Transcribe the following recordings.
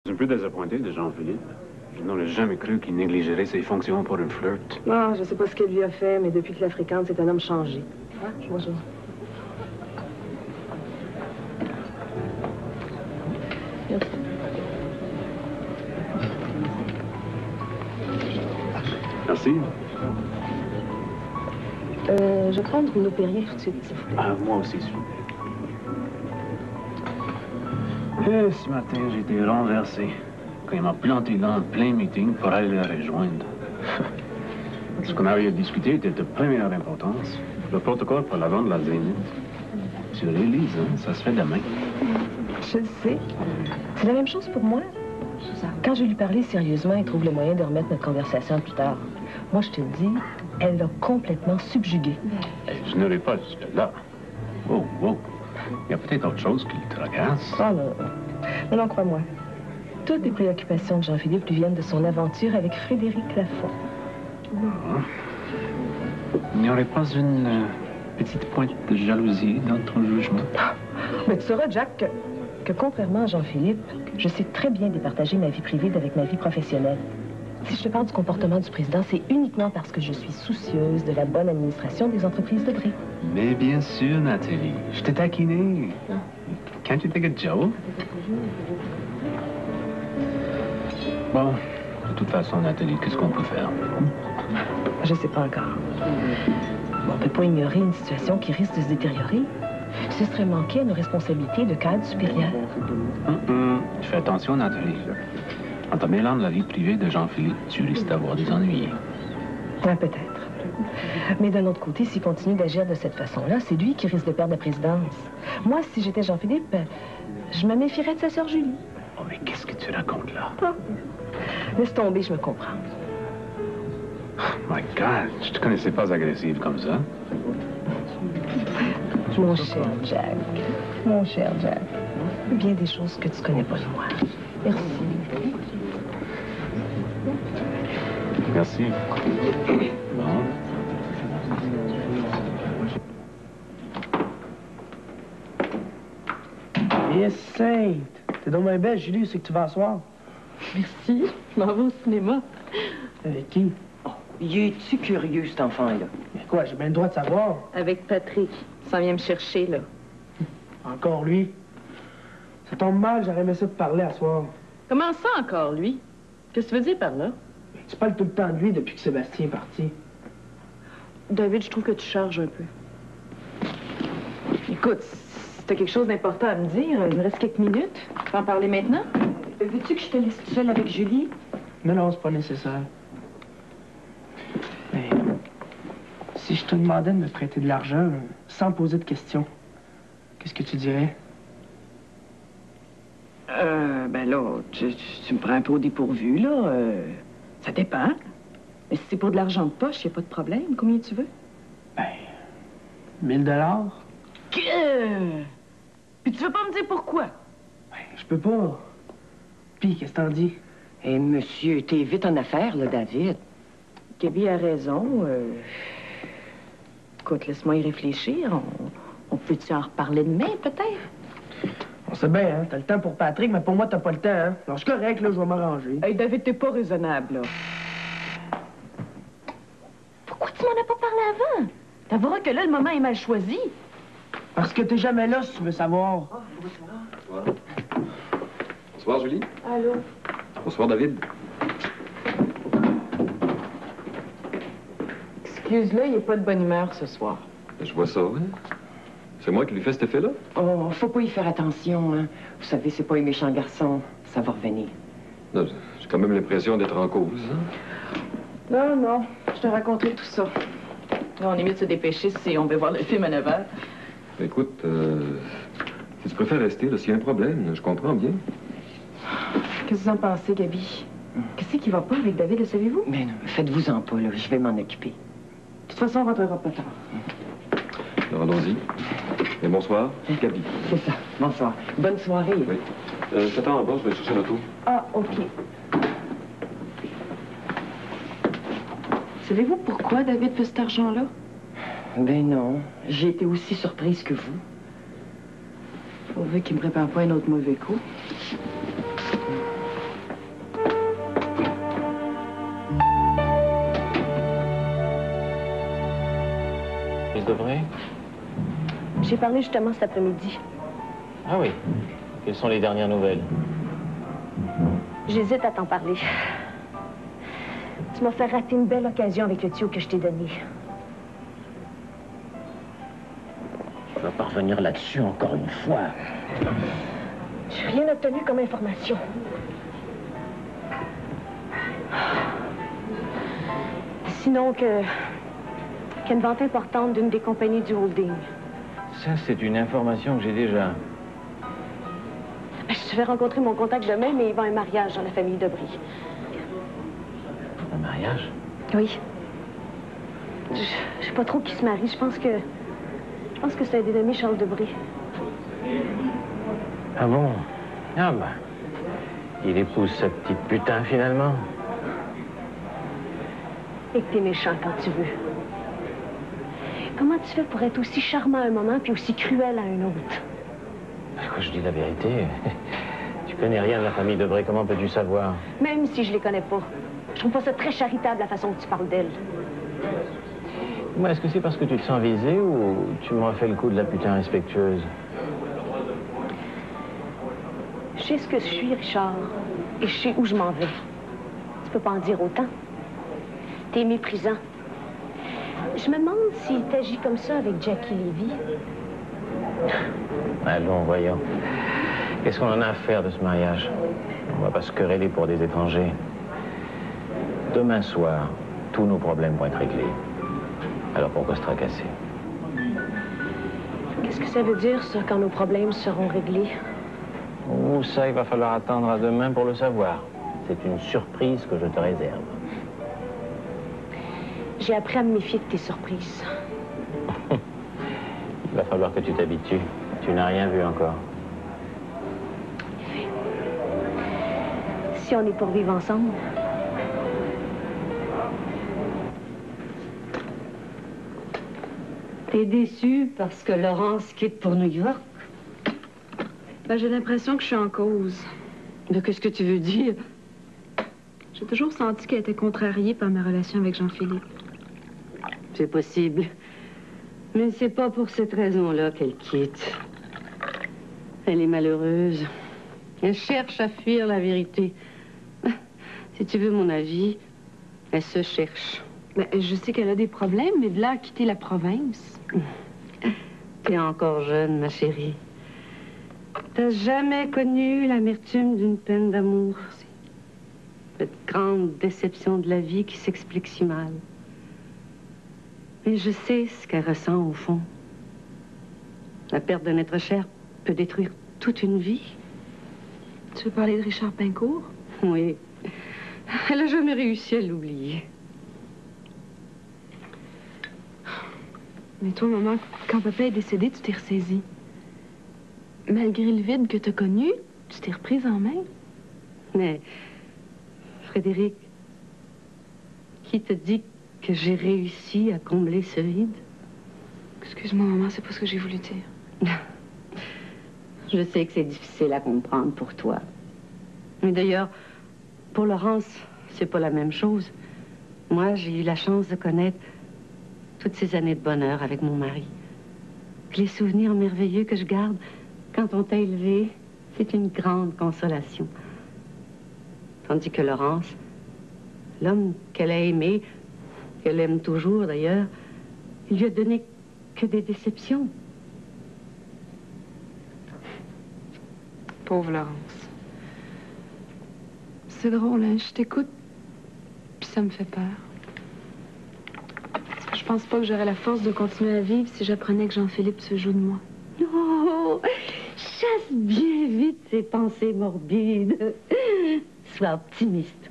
Je suis un peu désappointé de Jean-Philippe. Je n'aurais jamais cru qu'il négligerait ses fonctions pour une flirt. Non, je sais pas ce qu'elle lui a fait, mais depuis que la fréquente, c'est un homme changé. Ah, bonjour. Merci. Merci. Je vais prendre une Perrier tout de suite, s'il vous plaît. Ah, moi aussi, s'il vous plaît. Ce matin, j'ai été renversé quand il m'a planté là en plein meeting pour aller le rejoindre. Ce qu'on avait discuté était de première importance. Le protocole pour la vente de la Zénith. Tu le réalises, hein? Ça se fait demain. Je le sais. C'est la même chose pour moi. Quand je lui parlais sérieusement, il trouve le moyen de remettre notre conversation plus tard. Moi, je te le dis, elle l'a complètement subjuguée. Je n'aurais pas jusque-là. Oh, oh. Il y a peut-être autre chose qui te tracasse. Oh non. Non, non, crois-moi. Toutes les préoccupations de Jean-Philippe lui viennent de son aventure avec Frédéric Lafont. Ah. Il n'y aurait pas une petite pointe de jalousie dans ton jugement? Mais tu sauras, Jack, que contrairement à Jean-Philippe, je sais très bien départager ma vie privée avec ma vie professionnelle. Si je te parle du comportement du président, c'est uniquement parce que je suis soucieuse de la bonne administration des entreprises de Brie. Mais bien sûr, Nathalie. Je t'ai taquiné. Can't you take a joke? Bon, de toute façon, Nathalie, qu'est-ce qu'on peut faire? Je sais pas encore. On peut pas ignorer une situation qui risque de se détériorer. Ce serait manquer à nos responsabilités de cadre supérieur. Je fais attention, Nathalie. En te mêlant de la vie privée de Jean-Philippe, tu risques d'avoir des ennuis. Ouais, peut-être. Mais d'un autre côté, s'il continue d'agir de cette façon-là, c'est lui qui risque de perdre la présidence. Moi, si j'étais Jean-Philippe, je me méfierais de sa sœur Julie. Oh, mais qu'est-ce que tu racontes là? Ah. Laisse tomber, je me comprends. Oh my God, je te connaissais pas agressive comme ça. Mon cher Jack, mon cher Jack, bien des choses que tu connais pas de moi. Merci. Merci. Bon. Yes, Sainte! T'es donc bien belle, Julie, c'est que tu vas asseoir. Merci. Je m'en vais au cinéma. Avec qui? Oh, y es-tu curieux, cet enfant-là? Mais quoi, j'ai bien le droit de savoir. Avec Patrick. Ça vient me chercher, là. Encore lui. Ça tombe mal, j'aurais aimé ça te parler à soir. Comment ça, encore, lui? Qu'est-ce que tu veux dire par là? Tu parles tout le temps de lui depuis que Sébastien est parti. David, je trouve que tu charges un peu. Écoute, si t'as quelque chose d'important à me dire, il me reste quelques minutes. Tu peux en parler maintenant? Veux-tu que je te laisse seule avec Julie? Mais non, c'est pas nécessaire. Mais si je te demandais de me prêter de l'argent, sans poser de questions, qu'est-ce que tu dirais? Ben là, tu me prends un peu au dépourvu, là. Ça dépend. Mais si c'est pour de l'argent de poche, y a pas de problème. Combien tu veux? Ben, 1000 $. Puis tu veux pas me dire pourquoi? Ben, je peux pas. Puis, qu'est-ce que t'en dis? Eh, monsieur, t'es vite en affaires, là, David. Gaby a raison. Écoute, laisse-moi y réfléchir. On peut-tu en reparler demain, peut-être? On sait bien, hein? T'as le temps pour Patrick, mais pour moi, t'as pas le temps, hein? Alors, je suis correct, là, je vais m'arranger. Hey, David, t'es pas raisonnable, là. Pourquoi tu m'en as pas parlé avant? T'avoueras que là, le moment est mal choisi. Parce que t'es jamais là, si tu veux savoir. Bonsoir. Bonsoir, Julie. Allô? Bonsoir, David. Excuse-le, il est pas de bonne humeur ce soir. Je vois ça, oui. C'est moi qui lui fais cet effet-là? Oh, faut pas y faire attention, hein. Vous savez, c'est pas un méchant garçon. Ça va revenir. Non, j'ai quand même l'impression d'être en cause. Hein? Non, non, je te raconterai tout ça. Là, on est mieux de se dépêcher si on veut voir le film à 9h. Écoute, si tu préfères rester, là, s'il y a un problème, je comprends bien. Qu'est-ce que vous en pensez, Gaby? Qu'est-ce qui va pas avec David, le savez-vous? Mais non, faites-vous-en pas, là. Je vais m'en occuper. De toute façon, on rentrera pas tard. Alors, allons-y. Et bonsoir, Gaby. C'est ça. Bonsoir. Bonne soirée. Oui. Je t'attends en bas, je vais chercher l'auto. Ah, OK. Savez-vous pourquoi David fait cet argent-là? Ben non. J'ai été aussi surprise que vous. Pourvu qu'il me prépare pas un autre mauvais coup. Debré? J'ai parlé justement cet après-midi. Ah oui. Quelles sont les dernières nouvelles? J'hésite à t'en parler. Tu m'as fait rater une belle occasion avec le tuyau que je t'ai donné. Je vais pas revenir là-dessus encore une fois. J'ai rien obtenu comme information. Sinon qu'il y a une vente importante d'une des compagnies du holding. Ça, c'est une information que j'ai déjà. Je vais rencontrer mon contact demain, mais il va à un mariage dans la famille Debré. Un mariage? Oui. Je sais pas trop qui se marie. Je pense que c'est un dénommé Charles Debré. Ah bon? Ah ben, il épouse sa petite putain, finalement. Et que t'es méchant quand tu veux. Comment tu fais pour être aussi charmant à un moment puis aussi cruel à un autre? Pourquoi je dis la vérité? Tu connais rien de la famille Debré, comment peux-tu savoir? Même si je les connais pas. Je trouve pas ça très charitable, la façon que tu parles d'elle. Moi, est-ce que c'est parce que tu te sens visé ou tu m'as fait le coup de la putain respectueuse? Je sais ce que je suis, Richard. Et je sais où je m'en vais. Tu peux pas en dire autant. T'es méprisant. Je me demande s'il t'agit comme ça avec Jackie Levy. Allons, voyons. Qu'est-ce qu'on en a à faire de ce mariage? On va pas se quereller pour des étrangers. Demain soir, tous nos problèmes vont être réglés. Alors pourquoi se tracasser? Qu'est-ce que ça veut dire, ça, quand nos problèmes seront réglés? Oh, ça, il va falloir attendre à demain pour le savoir. C'est une surprise que je te réserve. J'ai appris à me méfier de tes surprises. Il va falloir que tu t'habitues. Tu n'as rien vu encore. Si on est pour vivre ensemble. T'es déçu parce que Laurence quitte pour New York? Ben, j'ai l'impression que je suis en cause. Mais qu'est-ce que tu veux dire? J'ai toujours senti qu'elle était contrariée par ma relation avec Jean-Philippe. C'est possible. Mais c'est pas pour cette raison-là qu'elle quitte. Elle est malheureuse. Elle cherche à fuir la vérité. Si tu veux mon avis, elle se cherche. Ben, je sais qu'elle a des problèmes, mais de là à quitter la province. T'es encore jeune, ma chérie. T'as jamais connu l'amertume d'une peine d'amour. Cette grande déception de la vie qui s'explique si mal. Mais je sais ce qu'elle ressent au fond. La perte d'un être cher peut détruire toute une vie. Tu veux parler de Richard Pincourt? Oui. Elle n'a jamais réussi à l'oublier. Mais toi, maman, quand papa est décédé, tu t'es ressaisie. Malgré le vide que t'as connu, tu t'es reprise en main. Mais, Frédéric, qui te dit que j'ai réussi à combler ce vide? Excuse-moi, maman, c'est pas ce que j'ai voulu dire. Je sais que c'est difficile à comprendre pour toi. Mais d'ailleurs, pour Laurence, c'est pas la même chose. Moi, j'ai eu la chance de connaître toutes ces années de bonheur avec mon mari. Les souvenirs merveilleux que je garde quand on t'a élevé, c'est une grande consolation. Tandis que Laurence, l'homme qu'elle a aimé, qu'elle aime toujours d'ailleurs, il lui a donné que des déceptions. Pauvre Laurence. C'est drôle, hein? Je t'écoute, puis ça me fait peur. Je pense pas que j'aurais la force de continuer à vivre si j'apprenais que Jean-Philippe se joue de moi. Oh, chasse bien vite ces pensées morbides. Sois optimiste.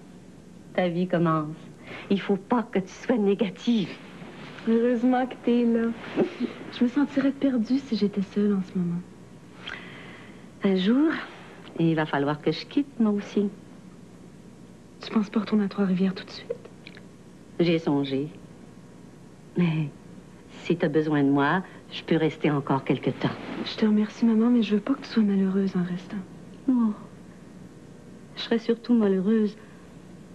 Ta vie commence. Il faut pas que tu sois négative. Heureusement que t'es là. Je me sentirais perdue si j'étais seule en ce moment. Un jour, il va falloir que je quitte, moi aussi. Tu penses pas retourner à Trois-Rivières tout de suite? J'ai songé. Mais si tu as besoin de moi, je peux rester encore quelque temps. Je te remercie, maman, mais je veux pas que tu sois malheureuse en restant. Oh. Je serais surtout malheureuse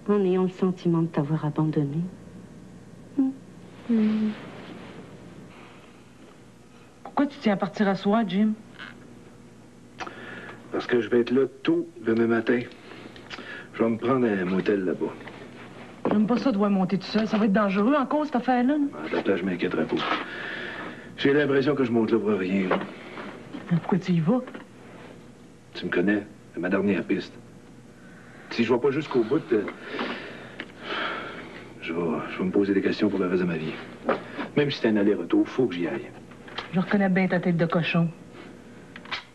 en ayant le sentiment de t'avoir abandonnée. Pourquoi tu tiens à partir à soir, Jim? Parce que je vais être là tôt demain matin. Je vais me prendre un motel là-bas. J'aime pas ça de voir monter tout seul. Ça va être dangereux encore, cette affaire-là. À ta place, je m'inquiéterai pas. J'ai l'impression que je monte là pour rien. Pourquoi tu y vas? Tu me connais, c'est ma dernière piste. Si je vais pas jusqu'au bout, je vais me poser des questions pour le reste de ma vie. Même si c'est un aller-retour, faut que j'y aille. Je reconnais bien ta tête de cochon.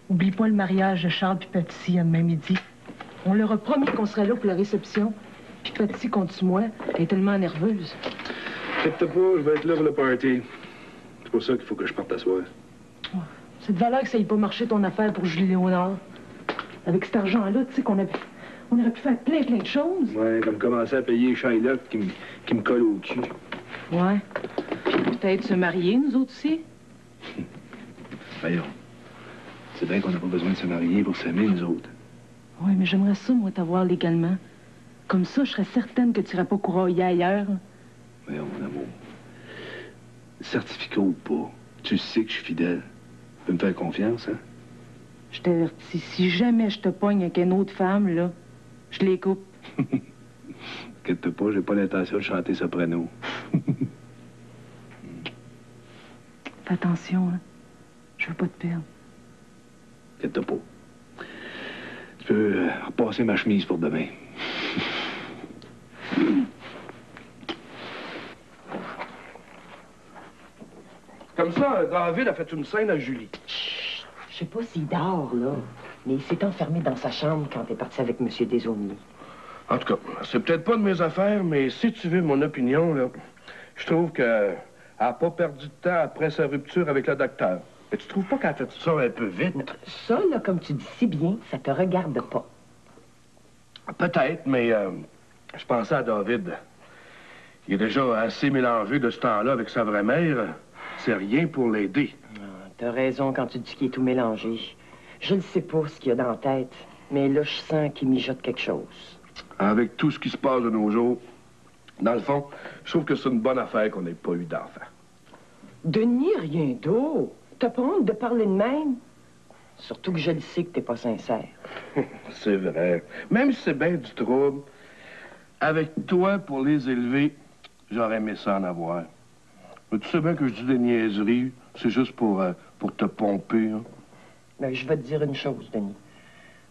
Oublie pas le mariage de Charles puis Patsy demain midi. On leur a promis qu'on serait là pour la réception. Puis Patsy, contre moi, elle est tellement nerveuse. Inquiète-toi pas, je vais être là pour le party. C'est pour ça qu'il faut que je parte t'asseoir. Oh, c'est de valeur que ça ait pas marché ton affaire pour Julie Léonard. Avec cet argent-là, tu sais qu'on aurait pu faire plein de choses. Ouais, comme commencer à payer Shylock qui me colle au cul. Ouais. Puis peut-être se marier, nous autres aussi. Voyons. C'est vrai qu'on n'a pas besoin de se marier pour s'aimer, nous autres. Oui, mais j'aimerais ça, moi, t'avoir légalement. Comme ça, je serais certaine que tu irais pas courailler ailleurs. Voyons, mon amour. Certificat ou pas, tu sais que je suis fidèle. Tu peux me faire confiance, hein? Je t'avertis, si jamais je te pogne avec une autre femme, là, je les coupe. Inquiète-toi pas, j'ai pas l'intention de chanter soprano. Fais attention, hein. Je veux pas te perdre. Inquiète-toi pas. Tu peux repasser ma chemise pour demain. Comme ça, David a fait une scène à Julie. Chut! Je sais pas s'il dort, là. Mais il s'est enfermé dans sa chambre quand t'es parti avec M. Desaulniers. En tout cas, c'est peut-être pas de mes affaires, mais si tu veux mon opinion, là, je trouve qu'elle n'a pas perdu de temps après sa rupture avec le docteur. Mais tu trouves pas qu'elle a fait ça un peu vite? Ça, là, comme tu dis si bien, ça te regarde pas. Peut-être, mais je pensais à David. Il est déjà assez mélangé de ce temps-là avec sa vraie mère. C'est rien pour l'aider. T'as raison quand tu dis qu'il est tout mélangé. Je ne sais pas ce qu'il y a dans la tête, mais là, je sens qu'il mijote quelque chose. Avec tout ce qui se passe de nos jours, dans le fond, je trouve que c'est une bonne affaire qu'on n'ait pas eu d'enfant. Denis, rien d'autre. T'as pas honte de parler de même? Surtout que je le sais que t'es pas sincère. C'est vrai. Même si c'est bien du trouble, avec toi pour les élever, j'aurais aimé ça en avoir. Mais tu sais bien que je dis des niaiseries, c'est juste pour te pomper. Hein? Ben, je vais te dire une chose, Denis.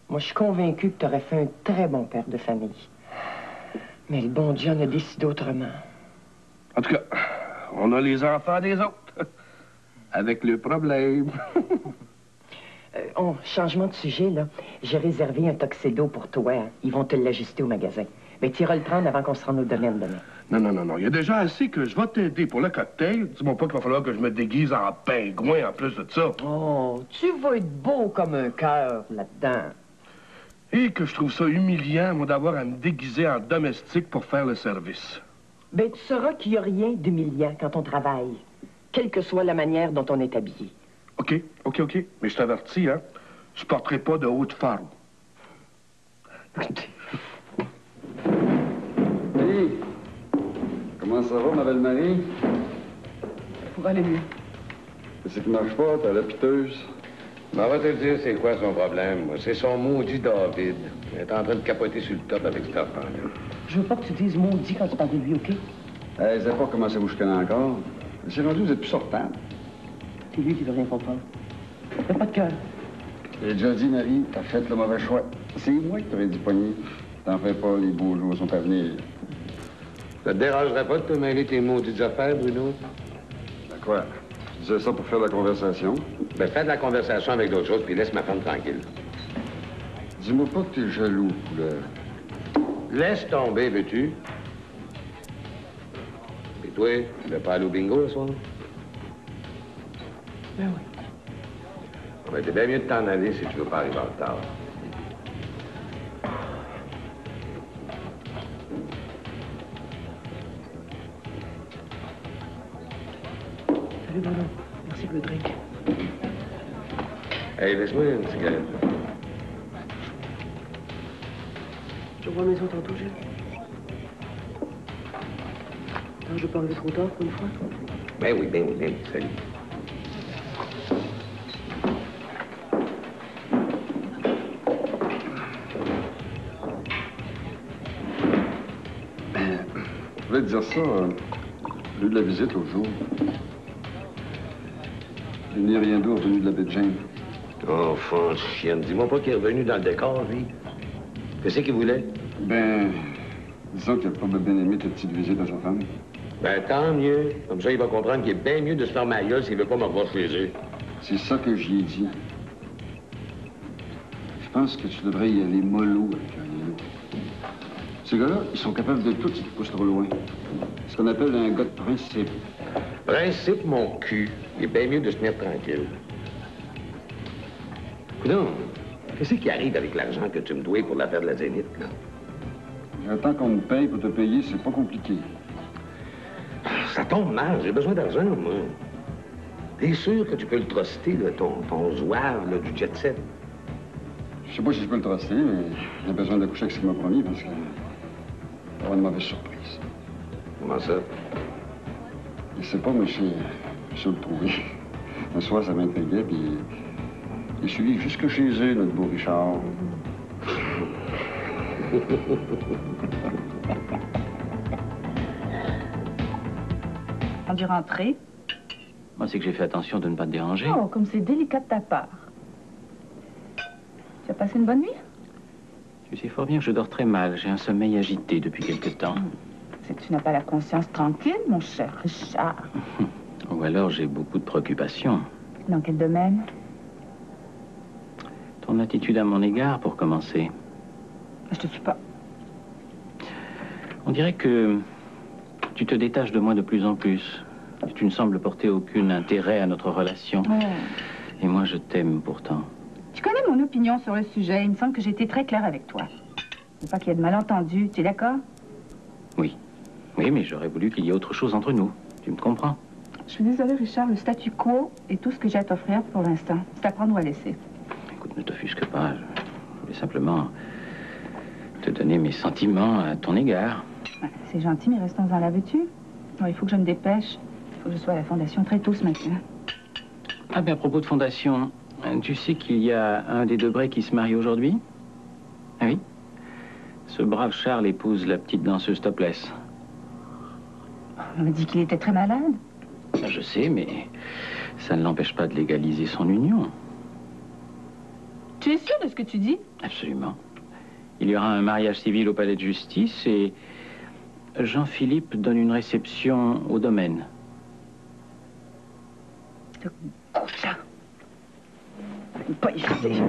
Moi, je suis convaincu que t'aurais fait un très bon père de famille. Mais le bon Dieu en a décidé autrement. En tout cas, on a les enfants des autres. Avec le problème. Changement de sujet, là. J'ai réservé un tuxedo pour toi. Hein. Ils vont te l'ajuster au magasin. Mais tu iras le prendre avant qu'on se rende au domaine demain. Non. Il y a déjà assez que je vais t'aider pour le cocktail. Dis-moi pas qu'il va falloir que je me déguise en pingouin en plus de ça. Oh, tu vas être beau comme un cœur là-dedans. Et que je trouve ça humiliant, moi, d'avoir à me déguiser en domestique pour faire le service. Ben, tu sauras qu'il n'y a rien d'humiliant quand on travaille. Quelle que soit la manière dont on est habillé. OK. Mais je t'avertis, hein, je porterai pas de haute forme. Hey! Comment ça va, ma belle-Marie? Pour aller mieux. Qu'est-ce qui marche pas? T'as la piteuse? Ben, on va te dire c'est quoi son problème, moi. C'est son maudit David. Il est en train de capoter sur le top avec cet enfant-là. Je veux pas que tu dises maudit quand tu parles de lui, OK? Elle sait pas comment ça vous chicanez encore. C'est rendu, vous êtes plus sortable. C'est lui qui veut rien comprendre. T'as pas de cœur. J'ai déjà dit, Marie, t'as fait le mauvais choix. C'est moi qui t'aurais dit pogner. T'en fais pas, les beaux jours sont à venir. Ça te dérangerait pas de te mêler tes maudites affaires, Bruno? Ben quoi? Je disais ça pour faire la conversation. Ben, fais de la conversation avec d'autres choses, puis laisse ma femme tranquille. Dis-moi pas que t'es jaloux, couleur. Laisse tomber, veux-tu? Et toi, tu veux pas aller au bingo ce soir? Ben oui. Ben, t'es bien mieux de t'en aller si tu veux pas arriver en retard. Salut, Bruno. Merci pour le drink. Hey, laisse-moi une cigarette. Je revois la maison tantôt, Gilles. Attends, je veux pas arriver trop tard pour une fois. Ben oui, salut. voulais te dire ça, au lieu de la visite l'autre jour. Il n'y a rien d'autre venu de la baie de James. Enfant de chienne, dis-moi pas qu'il est revenu dans le décor, lui. Qu'est-ce qu'il voulait? Ben, disons qu'il n'a pas bien aimé ta petite visite à sa femme. Ben, tant mieux. Comme ça, il va comprendre qu'il est bien mieux de se faire ma gueule s'il veut pas me revoir chez eux. C'est ça que j'y ai dit. Je pense que tu devrais y aller mollo avec Ariel. Ces gars-là, ils sont capables de tout s'ils te poussent trop loin. Ce qu'on appelle un gars de principe. Principe, mon cul. Il est bien mieux de se tenir tranquille. Coudonc, qu'est-ce qui arrive avec l'argent que tu me dois pour l'affaire de la Zénith, là? J'attends qu'on me paye pour te payer, c'est pas compliqué. Ça tombe mal, j'ai besoin d'argent, moi. T'es sûr que tu peux le truster, là, ton zouave, là, du jet-set? Je sais pas si je peux le truster, mais j'ai besoin d'accoucher avec ce qu'il m'a promis parce que... ça va avoir une mauvaise surprise. Comment ça? Je sais pas, mais je sais le trouver. Un soir, ça m'intriguait, puis il est suivi jusque chez eux, notre beau Richard. On dû rentrer. Moi, c'est que j'ai fait attention de ne pas te déranger. Oh, comme c'est délicat de ta part. Tu as passé une bonne nuit? Tu sais fort bien que je dors très mal. J'ai un sommeil agité depuis quelque temps. C'est que tu n'as pas la conscience tranquille, mon cher Richard. Ou alors j'ai beaucoup de préoccupations. Dans quel domaine? Ton attitude à mon égard, pour commencer. Je te suis pas. On dirait que tu te détaches de moi de plus en plus. Tu ne sembles porter aucun intérêt à notre relation. Oh. Et moi, je t'aime pourtant. Tu connais mon opinion sur le sujet. Il me semble que j'ai été très claire avec toi. Il ne faut pas qu'il y ait de malentendus. Tu es d'accord? Oui. Oui, mais j'aurais voulu qu'il y ait autre chose entre nous. Tu me comprends? Je suis désolée, Richard. Le statu quo est tout ce que j'ai à t'offrir pour l'instant. C'est à prendre ou à laisser. Écoute, ne t'offusque pas. Je voulais simplement te donner mes sentiments à ton égard. Ouais, c'est gentil, mais restons-en là, veux-tu? Il faut que je me dépêche. Il faut que je sois à la fondation très tôt ce matin. Ah bien, à propos de fondation, tu sais qu'il y a un des Debray qui se marie aujourd'hui? Ah oui? Ce brave Charles épouse la petite danseuse topless. On m'a dit qu'il était très malade. Je sais, mais ça ne l'empêche pas de légaliser son union. Tu es sûr de ce que tu dis? Absolument. Il y aura un mariage civil au palais de justice et Jean-Philippe donne une réception au domaine. Ça. Pas ici.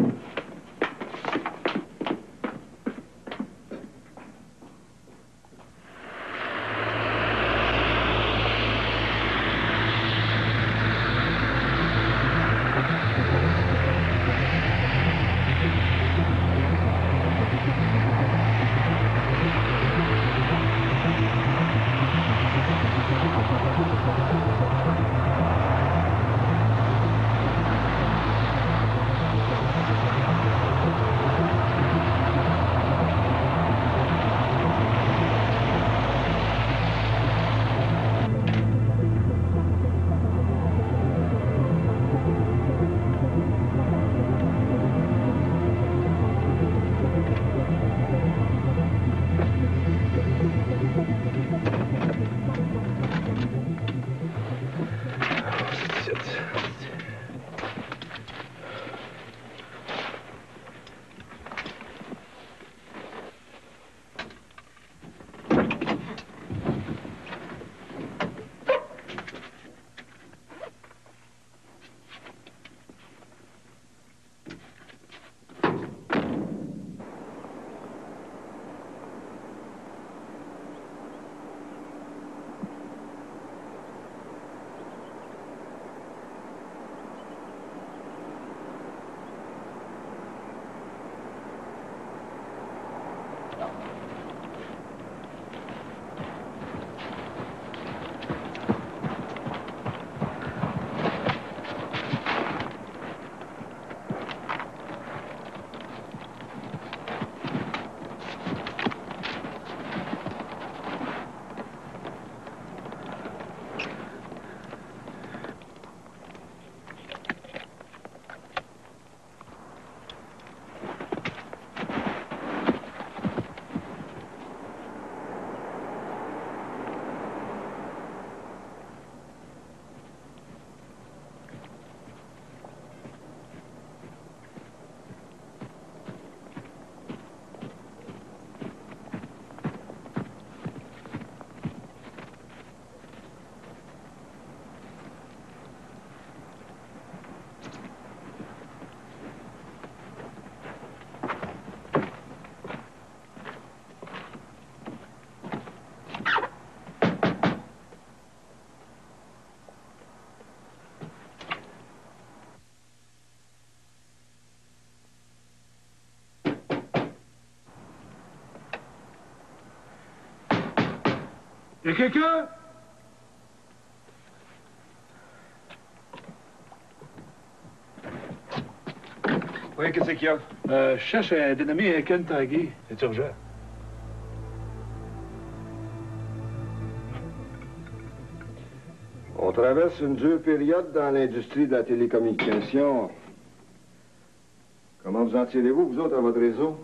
Y a quelqu'un? Oui, qu'est-ce qu'il y a? Je cherche un dénommé Ken Tanguy. C'est urgent. On traverse une dure période dans l'industrie de la télécommunication. Comment vous en tirez-vous, vous autres, à votre réseau?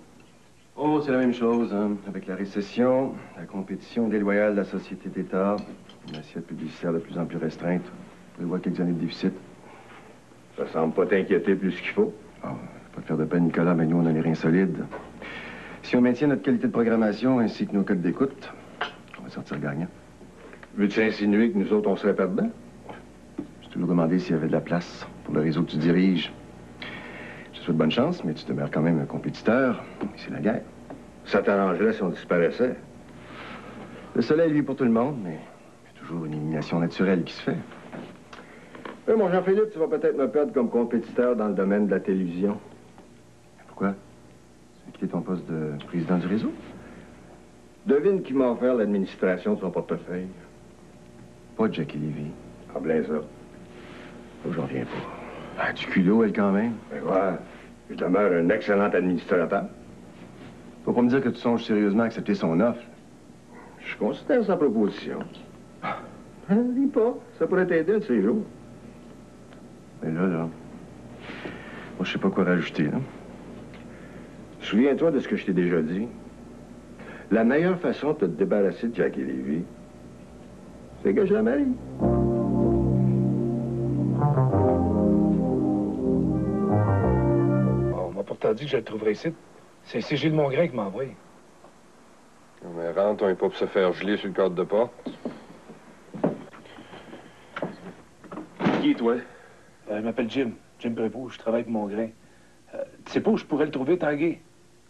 Oh, c'est la même chose, hein. Avec la récession, la compétition déloyale de la société d'État, une assiette publicitaire de plus en plus restreinte. On prévoit quelques années de déficit. Ça semble pas t'inquiéter plus qu'il faut. Oh, pas te faire de peine, Nicolas, mais nous, on a les reins solides. Si on maintient notre qualité de programmation ainsi que nos codes d'écoute, on va sortir gagnant. Veux-tu insinuer que nous autres, on serait perdants? J'ai toujours demandé s'il y avait de la place pour le réseau que tu diriges. Je te souhaite bonne chance, mais tu demeures quand même un compétiteur. C'est la guerre. Ça t'arrangerait si on disparaissait? Le soleil, lui, pour tout le monde, mais il y a toujours une élimination naturelle qui se fait. Oui, mon Jean-Philippe, tu vas peut-être me perdre comme compétiteur dans le domaine de la télévision. Pourquoi? Tu veux quitter ton poste de président du réseau? Devine qui m'a offert l'administration de son portefeuille. Pas Jackie Lévy. Ah, bien ça. Oh, j'en reviens pas. Ah, du culot, elle, quand même. Mais ouais, je demeure un excellent administrateur. Faut pas me dire que tu songes sérieusement à accepter son offre. Je considère sa proposition. Dis pas, ça pourrait t'aider un de ces jours. Mais là, moi, je sais pas quoi rajouter, là. Souviens-toi de ce que je t'ai déjà dit. La meilleure façon de te débarrasser de Jackie Lévy, c'est que je la marie. On m'a pourtant dit que je le trouverais ici. C'est Gilles Mongrain qui m'a envoyé. Mais rentre, on est pas pour se faire geler sur le cadre de porte. Qui est toi? Je m'appelle Jim. Jim Prévost. Je travaille pour Mongrain. Tu sais pas où je pourrais le trouver, Tanguy?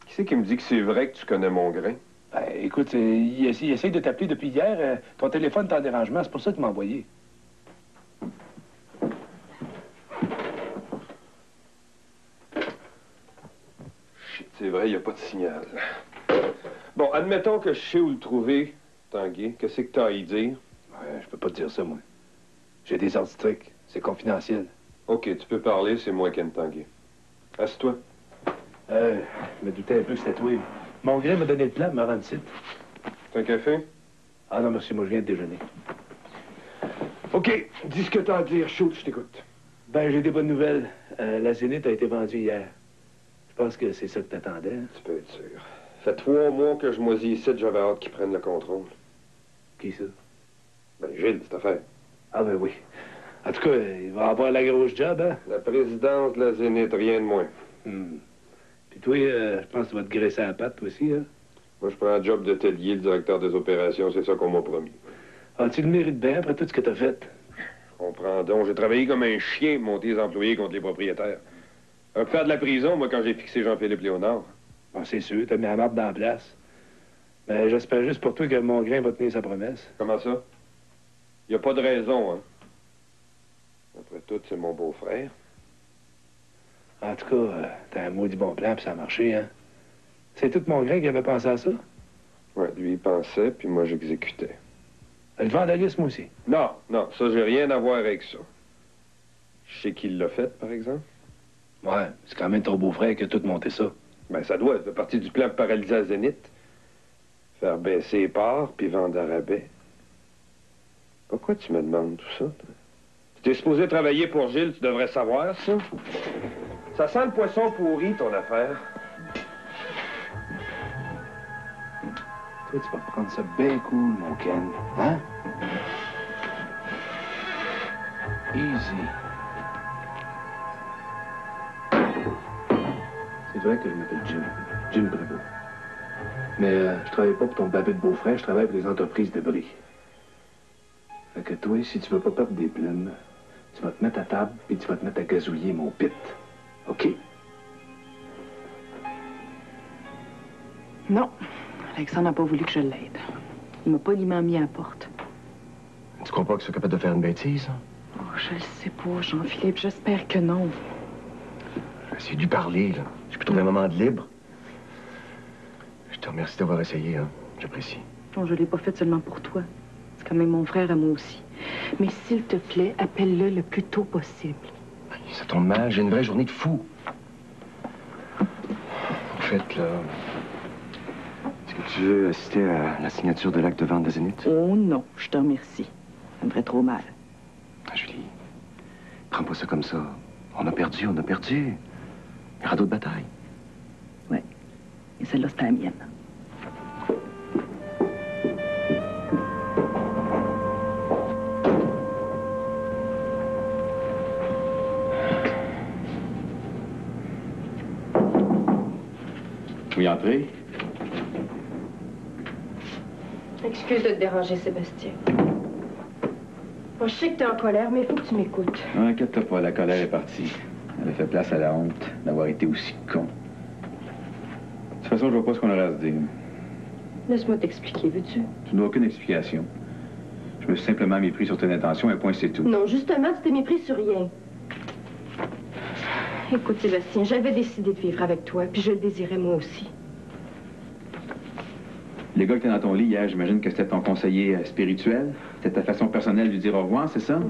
Qui c'est qui me dit que c'est vrai que tu connais Mongrain? Ben, écoute, il essaye de t'appeler depuis hier. Ton téléphone est en dérangement. C'est pour ça qu'il m'a envoyé. Shit, c'est vrai, il n'y a pas de signal. Bon, admettons que je sais où le trouver, Tanguy. Qu'est-ce que t'as à y dire? Ouais, je peux pas te dire ça, moi. J'ai des ordres stricts. C'est confidentiel. OK, tu peux parler, c'est moi, Ken Tanguy. Assieds-toi. Je me doutais un peu que c'était toi. Mongrain m'a donné le plan, me rendre site. T'as un café? Ah non, merci, moi, je viens de déjeuner. OK, dis ce que t'as à dire. Shoot, je t'écoute. Ben, j'ai des bonnes nouvelles. La Zénith a été vendue hier. Je pense que c'est ça que t'attendais. Hein? Tu peux être sûr. Ça fait 3 mois que je moisis ici, j'avais hâte qu'ils prennent le contrôle. Qui ça? Ben, Gilles, cette affaire. Ah ben oui. En tout cas, il va avoir la grosse job, hein? La présidence de la Zénith, rien de moins. Puis toi, je pense que tu vas te graisser à la patte, toi aussi, hein? Moi, je prends un job de Tellier, le directeur des opérations, c'est ça qu'on m'a promis. Ah, tu le mérites bien après tout ce que t'as fait? Je comprends donc. J'ai travaillé comme un chien pour monter les employés contre les propriétaires. Un peu faire de la prison, moi, quand j'ai fixé Jean-Philippe Léonard. Bon, c'est sûr, t'as mis la marde dans la place. Mais j'espère juste pour toi que Mongrain va tenir sa promesse. Comment ça? Il n'y a pas de raison, hein? Après tout, c'est mon beau-frère. En tout cas, t'as un maudit bon plan, puis ça a marché, hein? C'est tout Mongrain qui avait pensé à ça? Ouais, lui, il pensait, puis moi, j'exécutais. Le vandalisme aussi? Non, non, ça, j'ai rien à voir avec ça. Je sais qui l'a fait, par exemple. Ouais, c'est quand même ton beau-frère qui a tout monté ça. Ben, ça doit faire partie du plan de paralyser la Zénith. Faire baisser les parts, puis vendre à rabais. Pourquoi tu me demandes tout ça, toi? Tu es supposé travailler pour Gilles, tu devrais savoir, ça. Ça sent le poisson pourri, ton affaire. Toi, tu vas prendre ça bien cool, mon Ken. Hein? Easy. C'est vrai que je m'appelle Jim Prévost. Mais je travaille pas pour ton babet de beau-frère, je travaille pour les entreprises de bris. Fait que toi, si tu veux pas perdre des plumes, tu vas te mettre à table puis tu vas te mettre à gazouiller mon pit. OK? Non. Alexandre n'a pas voulu que je l'aide. Il m'a poliment mis à la porte. Tu crois pas que tu es capable de faire une bêtise? Oh, je le sais pas, Jean-Philippe. J'espère que non. J'ai essayé de lui parler, là. J'ai pu trouver un moment de libre. Je te remercie d'avoir essayé, hein. J'apprécie. Non, je l'ai pas fait seulement pour toi. C'est quand même mon frère à moi aussi. Mais s'il te plaît, appelle-le le plus tôt possible. Ça tombe mal, j'ai une vraie journée de fou. En fait, là... Est-ce que tu veux assister à la signature de l'acte de vente de Zénith? Oh non, je te remercie. Ça me ferait trop mal. Ah, Julie, prends pas ça comme ça. On a perdu, on a perdu. Il y aura d'autres batailles. Ouais. Et celle-là, c'était la mienne. Oui, entrez. Excuse de te déranger, Sébastien. Bon, je sais que t'es en colère, mais il faut que tu m'écoutes. Non, inquiète-toi pas, la colère est partie. Elle a fait place à la honte d'avoir été aussi con. De toute façon, je vois pas ce qu'on aura à se dire. Laisse-moi t'expliquer, veux-tu? Tu n'as aucune explication. Je me suis simplement mépris sur ton intention, un point, c'est tout. Non, justement, tu t'es mépris sur rien. Écoute, Sébastien, j'avais décidé de vivre avec toi, puis je le désirais moi aussi. Les gars qui étaient dans ton lit hier, j'imagine que c'était ton conseiller spirituel? C'était ta façon personnelle de lui dire au revoir, c'est ça?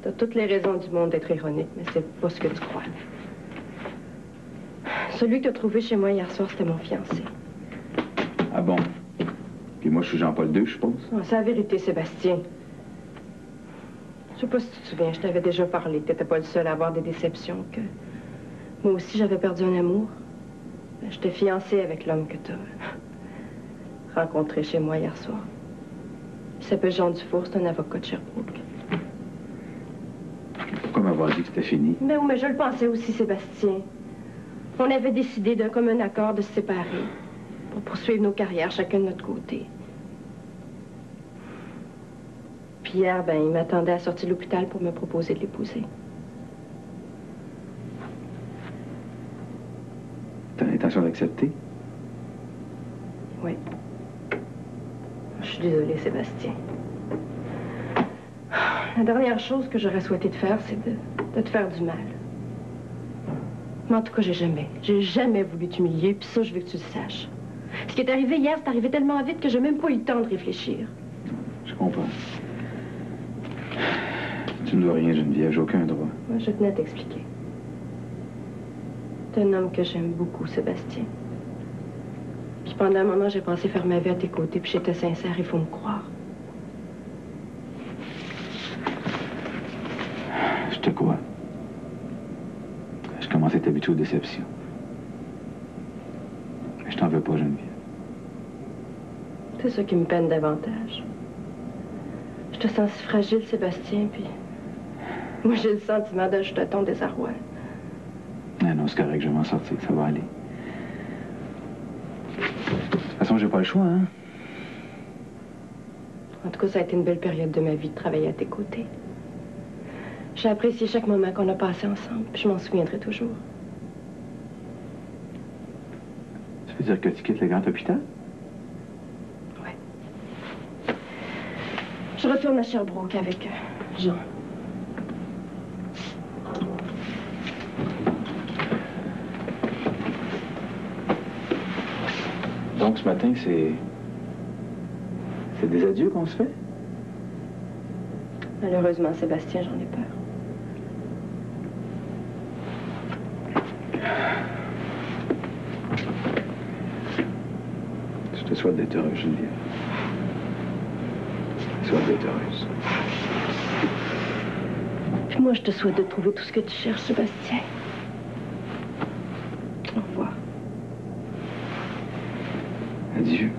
T'as toutes les raisons du monde d'être ironique, mais c'est pas ce que tu crois. Celui que t'as trouvé chez moi hier soir, c'était mon fiancé. Ah bon? Puis moi, je suis Jean-Paul II, je suppose? Oh, c'est la vérité, Sébastien. Je sais pas si tu te souviens, je t'avais déjà parlé. T'étais pas le seul à avoir des déceptions, que... Moi aussi, j'avais perdu un amour. J'étais fiancée avec l'homme que t'as rencontré chez moi hier soir. Il s'appelle Jean Dufour, c'est un avocat de Sherbrooke. Pourquoi m'avoir dit que c'était fini? Mais oui, mais je le pensais aussi, Sébastien. On avait décidé d'un commun accord de se séparer pour poursuivre nos carrières, chacun de notre côté. Puis hier, il m'attendait à sortir de l'hôpital pour me proposer de l'épouser. T'as l'intention d'accepter? Oui. Je suis désolée, Sébastien. La dernière chose que j'aurais souhaité te faire, c'est de te faire du mal. Mais en tout cas, j'ai jamais voulu t'humilier, puis ça, je veux que tu le saches. Ce qui est arrivé hier, c'est arrivé tellement vite que j'ai même pas eu le temps de réfléchir. Je comprends. Tu ne dois rien, Geneviève, j'ai aucun droit. Moi, je tenais à t'expliquer. T'es un homme que j'aime beaucoup, Sébastien. Puis pendant un moment, j'ai pensé faire ma vie à tes côtés, puis j'étais sincère, il faut me croire. Je te crois. Je commence à être habitué aux déceptions. Mais je t'en veux pas, Geneviève. C'est ça qui me peine davantage. Je te sens si fragile, Sébastien, puis... Moi, j'ai le sentiment d'ajouter à ton désarroi. Non, non, c'est correct, je vais m'en sortir, ça va aller. De toute façon, j'ai pas le choix, hein? En tout cas, ça a été une belle période de ma vie de travailler à tes côtés. J'ai apprécié chaque moment qu'on a passé ensemble, puis je m'en souviendrai toujours. Ça veut dire que tu quittes le grand hôpital? Ouais. Je retourne à Sherbrooke avec Jean. Donc, ce matin, c'est des adieux qu'on se fait? Malheureusement, Sébastien, j'en ai peur. Je te souhaite d'être heureuse, Geneviève. Je te souhaite d'être heureuse. Puis moi, je te souhaite de trouver tout ce que tu cherches, Sébastien. Au revoir. Adieu.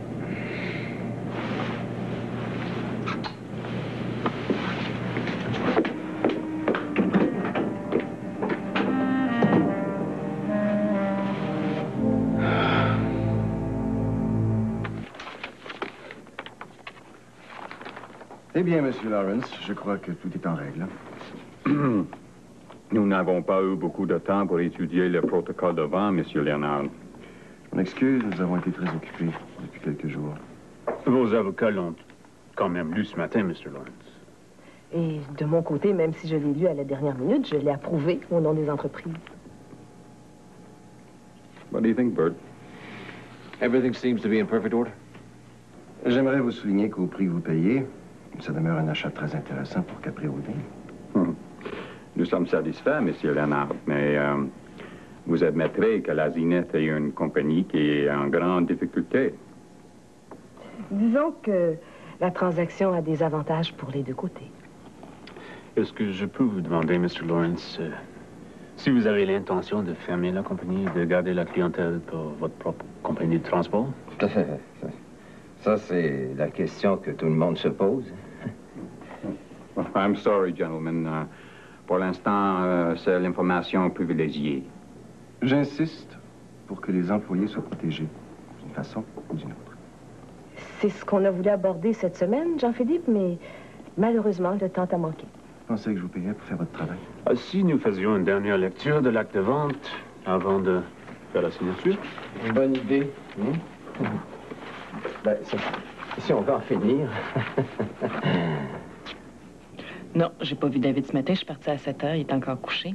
Eh bien, Monsieur Lawrence, je crois que tout est en règle. Nous n'avons pas eu beaucoup de temps pour étudier le protocole de vente, Monsieur Léonard. Je m'excuse, nous avons été très occupés depuis quelques jours. Vos avocats l'ont quand même lu ce matin, Mr. Lawrence. Et de mon côté, même si je l'ai lu à la dernière minute, je l'ai approuvé au nom des entreprises. What do you think, Bert? Everything seems to be in perfect order. J'aimerais vous souligner qu'au prix que vous payez, Ça demeure un achat très intéressant pour Capri Holding. Nous sommes satisfaits, Monsieur Léonard, mais vous admettrez que la Zenith est une compagnie qui est en grande difficulté. Disons que la transaction a des avantages pour les deux côtés. Est-ce que je peux vous demander, Mr. Lawrence, si vous avez l'intention de fermer la compagnie et de garder la clientèle pour votre propre compagnie de transport? Tout à fait. Ça, c'est la question que tout le monde se pose. I'm sorry, gentlemen. Pour l'instant, c'est l'information privilégiée. J'insiste pour que les employés soient protégés d'une façon ou d'une autre. C'est ce qu'on a voulu aborder cette semaine, Jean-Philippe, mais malheureusement, le temps a manqué. Vous pensez que je vous payerais pour faire votre travail? Si nous faisions une dernière lecture de l'acte de vente avant de faire la signature? Une bonne idée. Ben, si on veut en finir. Non, j'ai pas vu David ce matin. Je suis partie à 7 heures. Il est encore couché.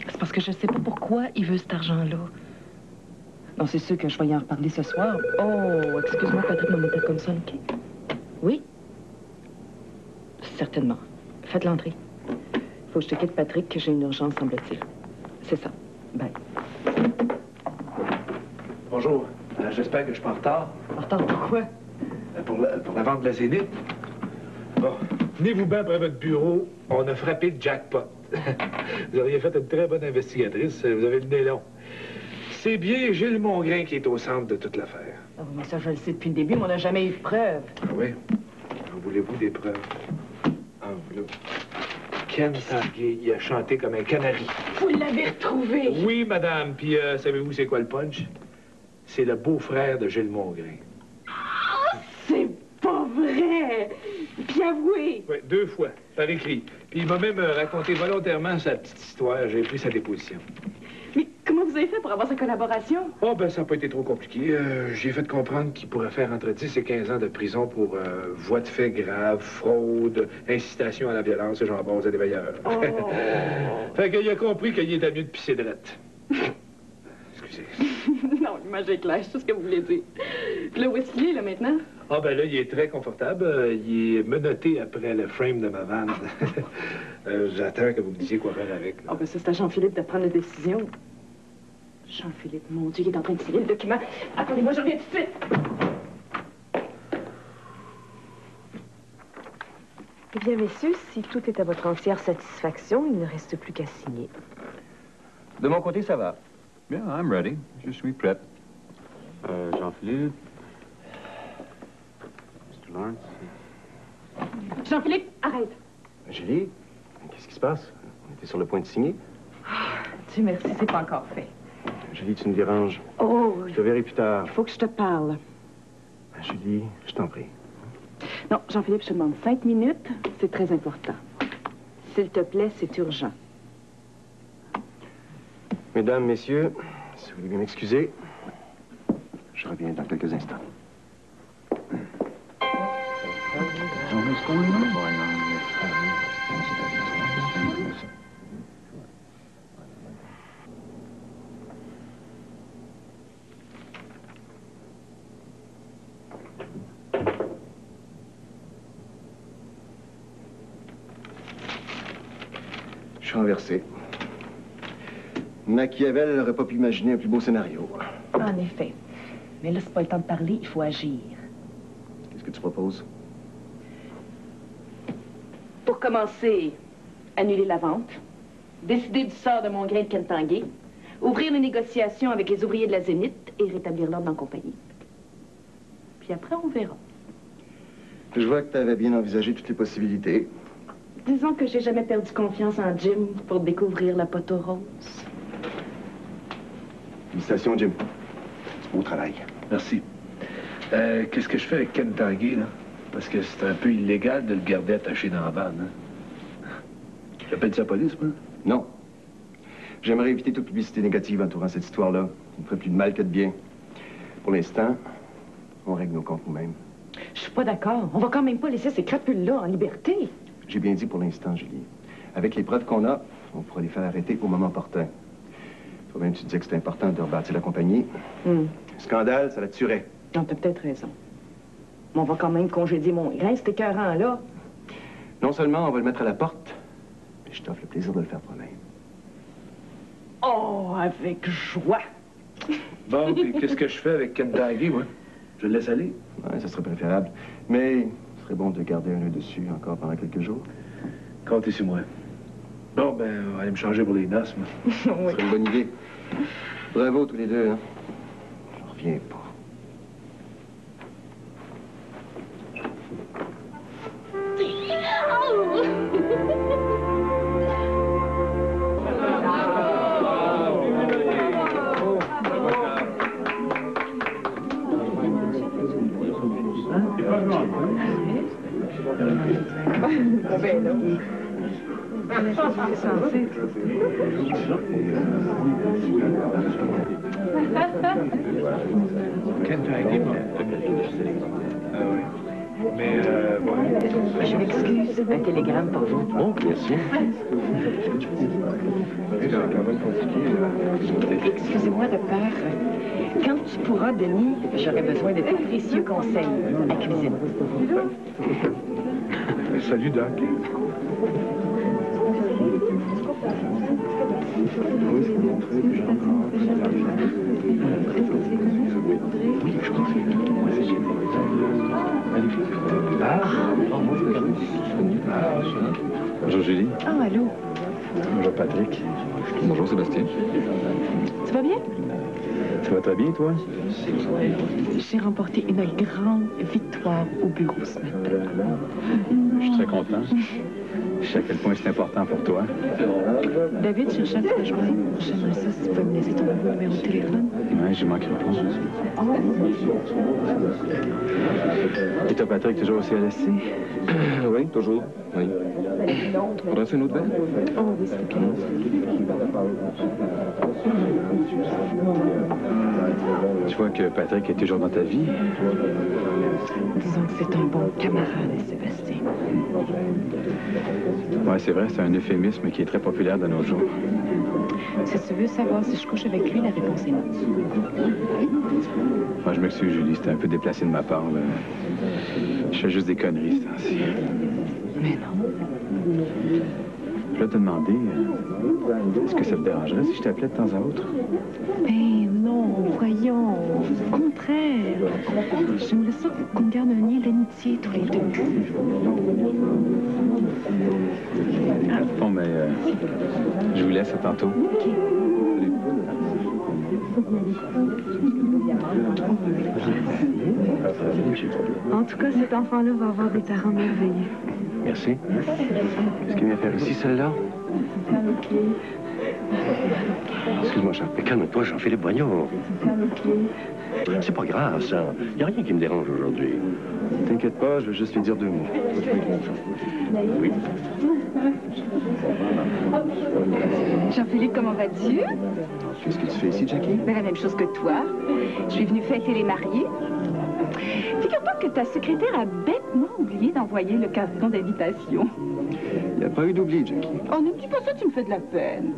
C'est parce que je sais pas pourquoi il veut cet argent-là. Non, c'est sûr que je vais y en reparler ce soir. Oh, excuse-moi, Patrick m'a monté comme ça, OK? Oui? Certainement. Faites l'entrée. Faut que je te quitte, Patrick, que j'ai une urgence, semble-t-il. C'est ça. Bye. Bonjour. J'espère que je suis pas en retard. En retard pourquoi? Pour la vente de la Zénith. Bon, tenez-vous bien près de votre bureau. On a frappé le jackpot. Vous auriez fait une très bonne investigatrice. Vous avez le nez long. C'est bien Gilles Mongrain qui est au centre de toute l'affaire. Ah oui, mais ça, je le sais depuis le début, mais on n'a jamais eu de preuves. Ah oui? En voulez-vous des preuves? En voilà. Ken Tanguay, il a chanté comme un canari. Vous l'avez retrouvé? Oui, madame. Puis, savez-vous c'est quoi le punch? C'est le beau-frère de Gilles Mongrain. Ah, c'est pas vrai! Puis avouez! Oui, 2 fois, par écrit. Puis il m'a même raconté volontairement sa petite histoire. J'ai pris sa déposition. Mais comment vous avez fait pour avoir sa collaboration? Oh, ben, ça n'a pas été trop compliqué. J'ai fait comprendre qu'il pourrait faire entre 10 et 15 ans de prison pour voies de fait grave, fraude, incitation à la violence et j'en base à des veilleurs. Oh. Fait qu'il a compris qu'il était mieux de pisser drette. Excusez. Non, l'image est claire, je sais ce que vous voulez dire. Puis là, où est-ce qu'il est, là, maintenant? Ah, ben là, il est très confortable. Il est menotté après le frame de ma vanne. J'attends que vous me disiez quoi faire avec. Ah, ben ça, c'est à Jean-Philippe de prendre la décision. Jean-Philippe, mon Dieu, il est en train de signer le document. Attendez-moi, je reviens tout de suite. Eh bien, messieurs, si tout est à votre entière satisfaction, il ne reste plus qu'à signer. De mon côté, ça va. Bien, I'm ready. Je suis prêt. Jean-Philippe. Mr. Lawrence. Jean-Philippe, arrête. Julie, qu'est-ce qui se passe? On était sur le point de signer. Dieu merci, c'est pas encore fait. Julie, tu me déranges. Oh, Je te verrai plus tard. il faut que je te parle. Julie, je t'en prie. Non, Jean-Philippe, je te demande 5 minutes. C'est très important. S'il te plaît, c'est urgent. Mesdames, messieurs, si vous voulez bien m'excuser, je reviens dans quelques instants. Je suis renversé. Machiavel n'aurait pas pu imaginer un plus beau scénario. En effet. Mais là, c'est pas le temps de parler, il faut agir. Qu'est-ce que tu proposes? Pour commencer, annuler la vente, décider du sort de mon grain de Ken Tanguay, ouvrir les négociations avec les ouvriers de la Zénith et rétablir l'ordre en compagnie. Puis après, on verra. Je vois que tu avais bien envisagé toutes les possibilités. Disons que j'ai jamais perdu confiance en Jim pour découvrir la poteau rose. Félicitations, Jim. C'est beau travail. Merci. Qu'est-ce que je fais avec Ken Tanguay, là? Parce que c'est un peu illégal de le garder attaché dans la vanne, hein? J'appelle ça la police, moi? Non. J'aimerais éviter toute publicité négative entourant cette histoire-là. Ça ne ferait plus de mal que de bien. Pour l'instant, on règle nos comptes nous-mêmes. Je suis pas d'accord. On va quand même pas laisser ces crapules-là en liberté. J'ai bien dit pour l'instant, Julie. Avec les preuves qu'on a, on pourra les faire arrêter au moment opportun. Toi-même, tu disais que c'était important de rebâtir la compagnie. Scandale, ça la tuerait. Non, t'as peut-être raison. Mais on va quand même congédier mon grain, cet écœurant, là. Non seulement on va le mettre à la porte, mais je t'offre le plaisir de le faire toi-même. Oh, avec joie. Bon, puis qu'est-ce que je fais avec Kentucky, moi? Je le laisse aller? Ouais, ça serait préférable. Mais ce serait bon de garder un œil dessus encore pendant quelques jours. Comptez sur moi. Bon, ben, on va aller me changer pour les noces, moi. Ce serait une bonne idée. Bravo, tous les deux, hein. Je reviens pas. Kentucky, bon. Ah oui. Mais, bon. Je m'excuse. Un télégramme pour vous. Oh, bien sûr. Excusez-moi de père. Quand tu pourras, Denis, j'aurai besoin de tes précieux conseils à cuisine. Salut, Doc. Bonjour Julie. Ah, allô? Bonjour Patrick. Bonjour Sébastien. Tu vas bien? Ça va très bien, toi? J'ai remporté une grande victoire au bureau ce matin. Je suis très content. Je sais à quel point c'est important pour toi. David cherchait à te rejoindre. J'aimerais ça si tu pouvais me laisser ton nouveau numéro de téléphone. Oui, j'y manquerai pas. Et toi, Patrick, toujours au CLSC? Oui, toujours. Oui. Faudrait-tu une autre verre? Oh oui, s'il te plaît. Tu vois que Patrick est toujours dans ta vie? Disons que c'est un bon camarade, Sébastien. Oui, c'est vrai, c'est un euphémisme qui est très populaire de nos jours. Si tu veux savoir si je couche avec lui, la réponse est non. Moi, je m'excuse, Julie, c'était un peu déplacé de ma part. Là. Je fais juste des conneries, ce temps-ci. Mais non. Je voulais te demander, est-ce que ça te dérangerait si je t'appelais de temps à autre? Ben non, voyons. Au contraire. J'aimerais ça qu'on garde un lien d'amitié tous les deux. Bon, mais je vous laisse à tantôt. OK. En tout cas, cet enfant-là va avoir des parents merveilleux. Merci. Qu'est-ce qu'il vient faire ici, celle-là? Excuse-moi, Jean. Mais calme-toi, Jean-Philippe, voyons. C'est pas grave, ça. Il n'y a rien qui me dérange aujourd'hui. T'inquiète pas, je veux juste lui dire 2 mots. Oui. Jean-Philippe, comment vas-tu? Qu'est-ce que tu fais ici, Jackie? Ben, la même chose que toi. Je suis venue fêter les mariés. Figure-toi que ta secrétaire a bêtement oublié d'envoyer le carton d'invitation. Il n'y a pas eu d'oubli, Jackie. Oh, ne me dis pas ça, tu me fais de la peine.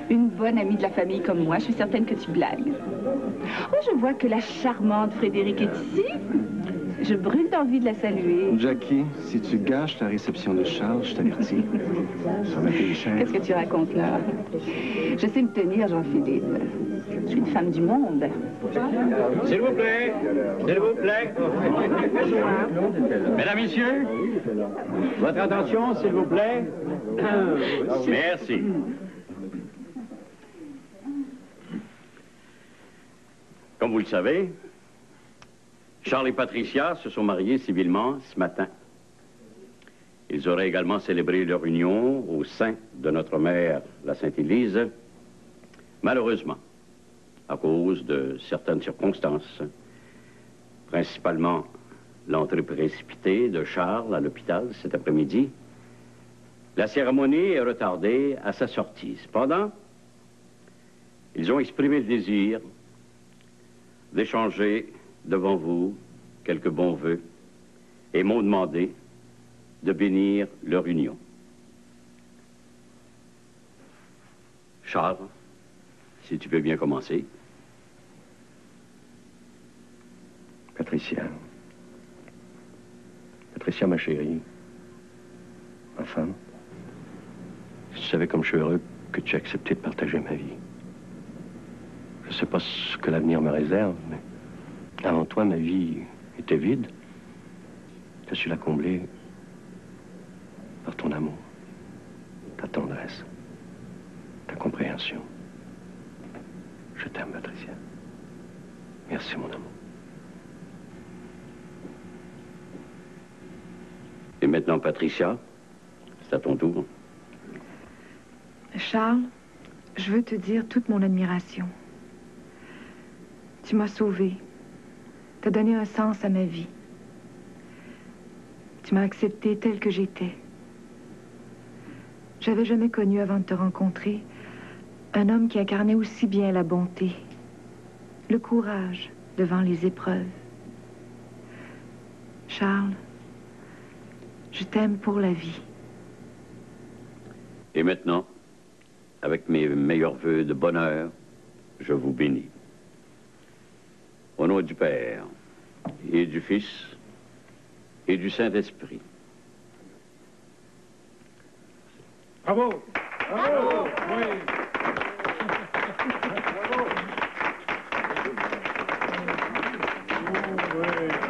Une bonne amie de la famille comme moi, je suis certaine que tu blagues. Oh, je vois que la charmante Frédérique est ici. Je brûle d'envie de la saluer. Jackie, si tu gâches la réception de Charles, je t'avertis. Ça va payer cher. Qu'est-ce que tu racontes là? Je sais me tenir, Jean-Philippe. Je suis une femme du monde. S'il vous plaît, s'il vous plaît. Mesdames, Messieurs, votre attention, s'il vous plaît. Merci. Comme vous le savez, Charles et Patricia se sont mariés civilement ce matin. Ils auraient également célébré leur union au sein de notre mère, la Sainte-Église. Malheureusement, à cause de certaines circonstances, principalement l'entrée précipitée de Charles à l'hôpital cet après-midi, la cérémonie est retardée à sa sortie. Cependant, ils ont exprimé le désir d'échanger devant vous quelques bons vœux et m'ont demandé de bénir leur union. Charles, si tu veux bien commencer. Patricia, Patricia, ma chérie, ma femme, si tu savais comme je suis heureux que tu aies accepté de partager ma vie. Je ne sais pas ce que l'avenir me réserve, mais avant toi, ma vie était vide. Tu as su la combler par ton amour, ta tendresse, ta compréhension. Je t'aime, Patricia. Merci, mon amour. Et maintenant, Patricia, c'est à ton tour. Charles, je veux te dire toute mon admiration. Tu m'as sauvée. Tu as donné un sens à ma vie. Tu m'as acceptée telle que j'étais. J'avais jamais connu, avant de te rencontrer, un homme qui incarnait aussi bien la bonté, le courage devant les épreuves. Charles, je t'aime pour la vie. Et maintenant, avec mes meilleurs vœux de bonheur, je vous bénis. Au nom du Père, et du Fils, et du Saint-Esprit. Bravo! Bravo! Oui! Bravo!